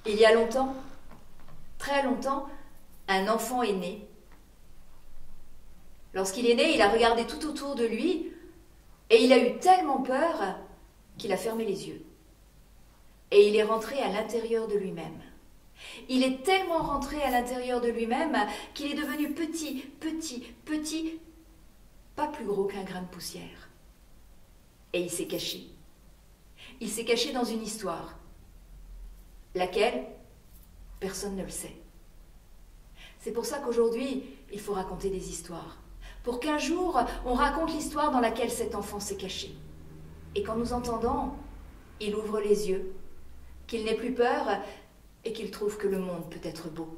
Il y a longtemps, très longtemps, un enfant est né. Lorsqu'il est né, il a regardé tout autour de lui et il a eu tellement peur qu'il a fermé les yeux. Et il est rentré à l'intérieur de lui-même. Il est tellement rentré à l'intérieur de lui-même qu'il est devenu petit, petit, petit, pas plus gros qu'un grain de poussière. Et il s'est caché. Il s'est caché dans une histoire. Laquelle? Personne ne le sait. C'est pour ça qu'aujourd'hui, il faut raconter des histoires. Pour qu'un jour, on raconte l'histoire dans laquelle cet enfant s'est caché. Et qu'en nous entendant, il ouvre les yeux, qu'il n'ait plus peur et qu'il trouve que le monde peut être beau.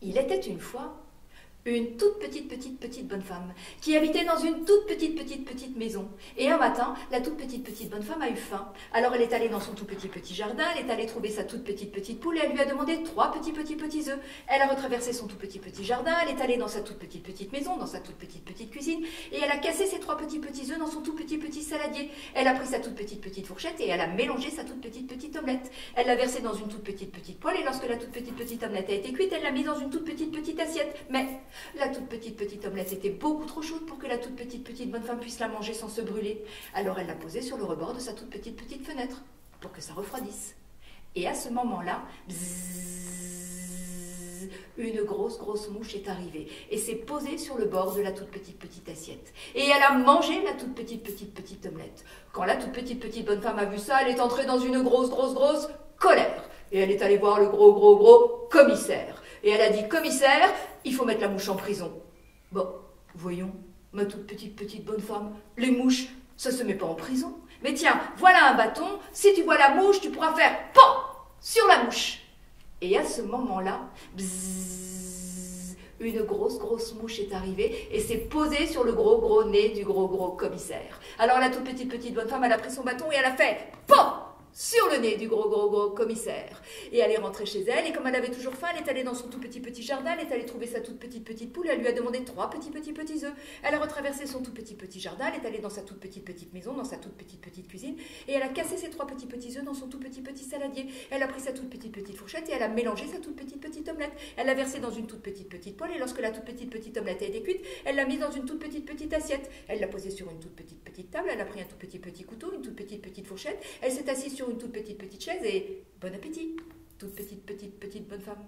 Il était une fois une toute petite bonne femme qui habitait dans une toute petite maison. Et un matin, la toute petite bonne femme a eu faim. Alors elle est allée dans son tout petit jardin, elle est allée trouver sa toute petite poule et elle lui a demandé 3 petits œufs. Elle a retraversé son tout petit jardin, elle est allée dans sa toute petite maison, dans sa toute petite cuisine et elle a cassé ses 3 petits œufs dans son tout petit saladier. Elle a pris sa toute petite fourchette et elle a mélangé sa toute petite omelette. Elle l'a versée dans une toute petite poêle et lorsque la toute petite omelette a été cuite, elle l'a mise dans une toute petite assiette. Mais la toute petite omelette était beaucoup trop chaude pour que la toute petite bonne femme puisse la manger sans se brûler. Alors elle l'a posée sur le rebord de sa toute petite fenêtre pour que ça refroidisse. Et à ce moment-là, une grosse mouche est arrivée et s'est posée sur le bord de la toute petite assiette. Et elle a mangé la toute petite omelette. Quand la toute petite bonne femme a vu ça, elle est entrée dans une grosse colère. Et elle est allée voir le gros commissaire. Et elle a dit, commissaire, il faut mettre la mouche en prison. Bon, voyons, ma toute petite bonne femme, les mouches, ça se met pas en prison. Mais tiens, voilà un bâton, si tu vois la mouche, tu pourras faire PAN sur la mouche. Et à ce moment-là, une grosse mouche est arrivée et s'est posée sur le gros nez du gros commissaire. Alors la toute petite bonne femme, elle a pris son bâton et elle a fait PAN sur le nez du gros commissaire. Et elle est rentrée chez elle, et comme elle avait toujours faim, elle est allée dans son tout petit jardin, elle est allée trouver sa toute petite poule, elle lui a demandé 3 petits œufs. Elle a retraversé son tout petit jardin, elle est allée dans sa toute petite maison, dans sa toute petite cuisine, et elle a cassé ses 3 petits œufs dans son tout petit saladier. Elle a pris sa toute petite fourchette et elle a mélangé sa toute petite omelette. Elle l'a versée dans une toute petite poêle, et lorsque la toute petite omelette a été cuite, elle l'a mise dans une toute petite assiette. Elle l'a posée sur une toute petite table, elle a pris un tout petit couteau, une toute petite fourchette, elle s'est assise sur une toute petite chaise et bon appétit, toute petite bonne femme.